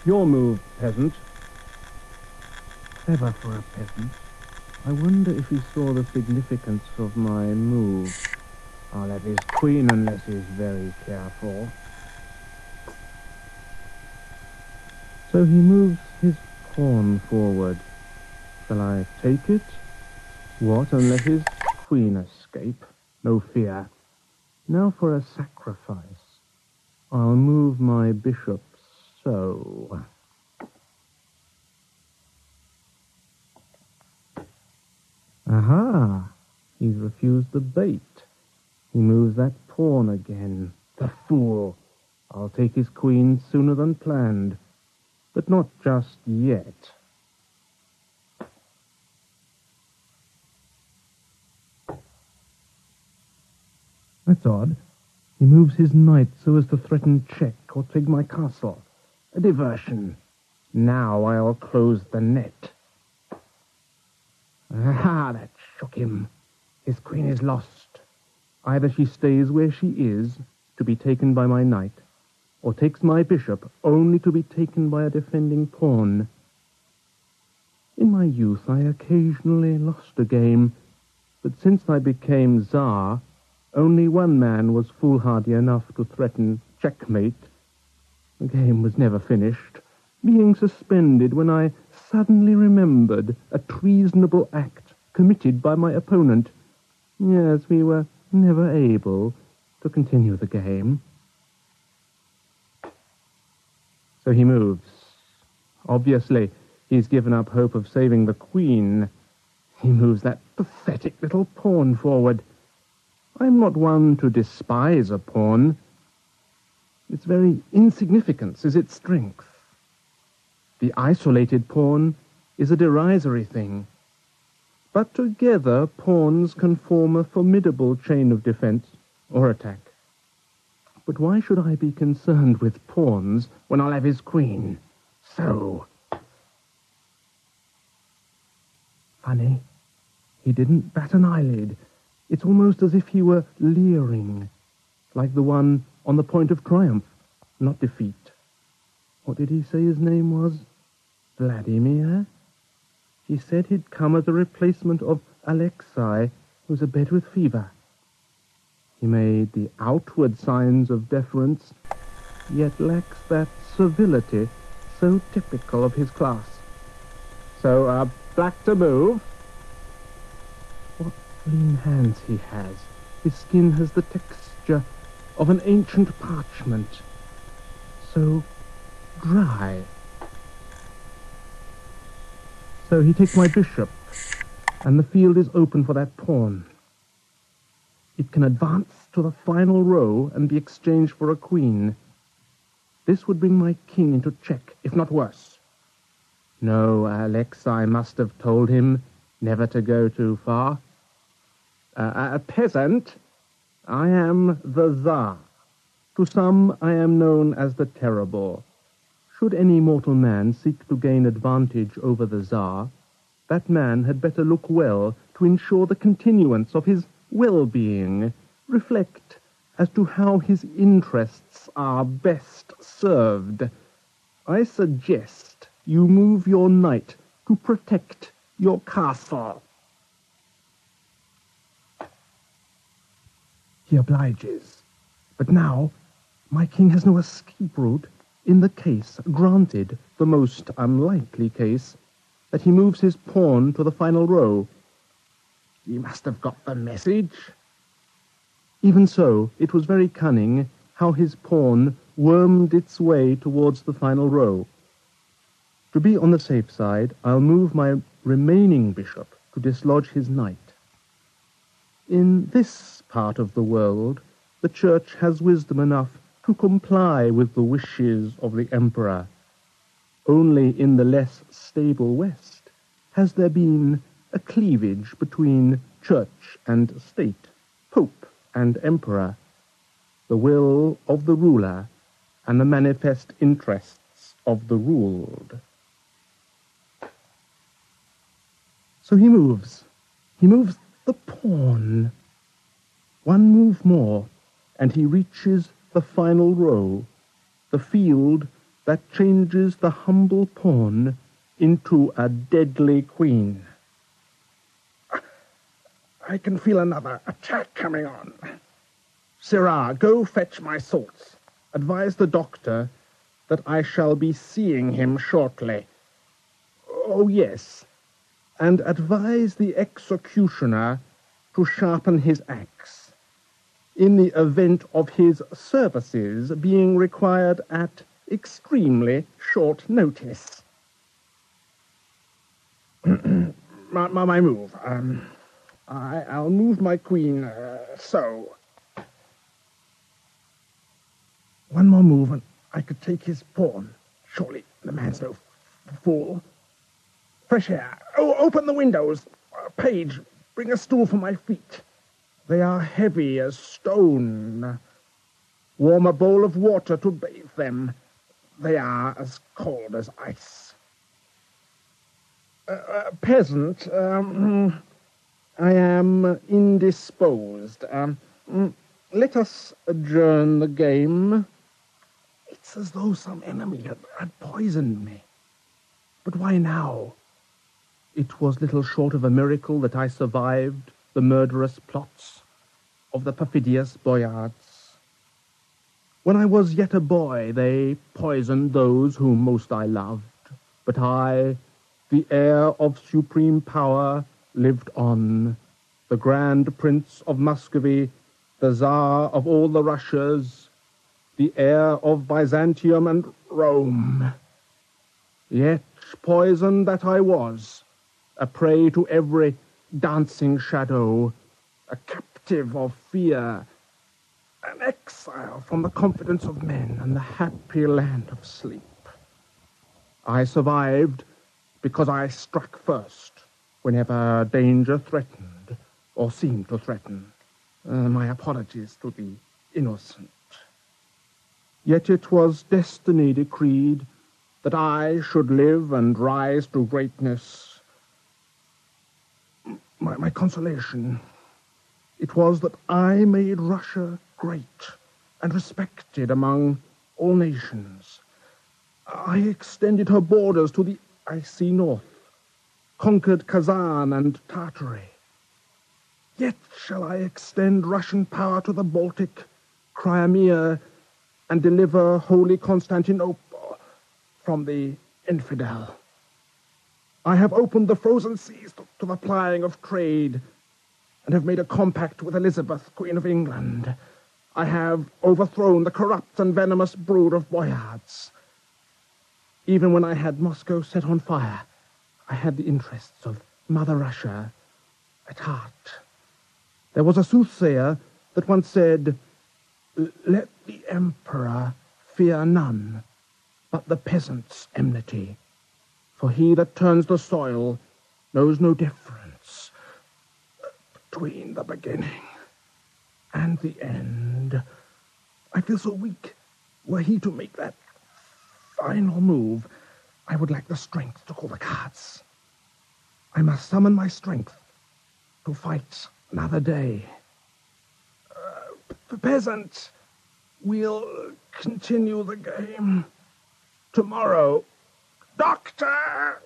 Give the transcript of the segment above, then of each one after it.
Your move, peasant. Clever for a peasant. I wonder if he saw the significance of my move. I'll have his queen unless he's very careful. So he moves his pawn forward. Shall I take it? What, and let his queen escape? No fear. Now for a sacrifice. I'll move my bishop so. Aha! He's refused the bait. He moves that pawn again. The fool! I'll take his queen sooner than planned. But not just yet. That's odd. He moves his knight so as to threaten check or take my castle. A diversion. Now I'll close the net. Ah, that shook him. His queen is lost. Either she stays where she is, to be taken by my knight, or takes my bishop, only to be taken by a defending pawn. In my youth, I occasionally lost a game, but since I became Tsar, only one man was foolhardy enough to threaten checkmate. The game was never finished, being suspended when I suddenly remembered a treasonable act committed by my opponent. Yes, we were never able to continue the game. So he moves. Obviously, he's given up hope of saving the queen. He moves that pathetic little pawn forward. I'm not one to despise a pawn. Its very insignificance is its strength. The isolated pawn is a derisory thing. But together, pawns can form a formidable chain of defense or attack. But why should I be concerned with pawns when I'll have his queen? So. Funny. He didn't bat an eyelid. It's almost as if he were leering, like the one on the point of triumph, not defeat. What did he say his name was? Vladimir? He said he'd come as a replacement of Alexei, who's abed with fever. He made the outward signs of deference, yet lacks that civility so typical of his class. So, black to move. What clean hands he has. His skin has the texture of an ancient parchment. So dry. So he takes my bishop, and the field is open for that pawn. It can advance to the final row and be exchanged for a queen. This would bring my king into check, if not worse. No, Alexei must have told him never to go too far. A peasant, I am the Tsar. To some, I am known as the Terrible. Should any mortal man seek to gain advantage over the Tsar, that man had better look well to ensure the continuance of his well-being, reflect as to how his interests are best served. I suggest you move your knight to protect your castle. He obliges. But now, my king has no escape route in the case, granted the most unlikely case, that he moves his pawn to the final row. He must have got the message. Even so, it was very cunning how his pawn wormed its way towards the final row. To be on the safe side, I'll move my remaining bishop to dislodge his knight. In this part of the world, the Church has wisdom enough to comply with the wishes of the Emperor. Only in the less stable West has there been a cleavage between Church and State, Pope and Emperor, the will of the ruler and the manifest interests of the ruled. So he moves. He moves the pawn. One move more, and he reaches the final row. The field that changes the humble pawn into a deadly queen. I can feel another attack coming on. Sirrah, go fetch my salts. Advise the doctor that I shall be seeing him shortly. Oh, yes, and advise the executioner to sharpen his axe, in the event of his services being required at extremely short notice. my move. I'll move my queen, so. One more move and I could take his pawn. Surely the man's no fool. Fresh air. Oh, open the windows. Page, bring a stool for my feet. They are heavy as stone. Warm a bowl of water to bathe them. They are as cold as ice. Peasant, I am indisposed. Let us adjourn the game. It's as though some enemy had poisoned me. But why now? It was little short of a miracle that I survived the murderous plots of the perfidious Boyars. When I was yet a boy, they poisoned those whom most I loved. But I, the heir of supreme power, lived on, the Grand Prince of Muscovy, the Tsar of all the Russias, the heir of Byzantium and Rome. Yet poisoned that I was, a prey to every dancing shadow, a captive of fear, an exile from the confidence of men and the happy land of sleep. I survived because I struck first whenever danger threatened or seemed to threaten. My apologies to the innocent. Yet it was destiny decreed that I should live and rise to greatness. My consolation, it was that I made Russia great and respected among all nations. I extended her borders to the icy north, conquered Kazan and Tartary. Yet shall I extend Russian power to the Baltic, Crimea, and deliver holy Constantinople from the infidel. I have opened the frozen seas to the plying of trade, and have made a compact with Elizabeth, Queen of England. I have overthrown the corrupt and venomous brood of Boyars. Even when I had Moscow set on fire, I had the interests of Mother Russia at heart. There was a soothsayer that once said, "Let the emperor fear none but the peasant's enmity, for he that turns the soil knows no difference between the beginning and the end." I feel so weak. Were he to make that final move, I would lack the strength to call the cards. I must summon my strength to fight another day. Peasant, we'll continue the game tomorrow. Doctor!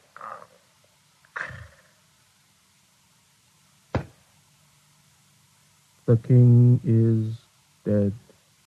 The king is dead.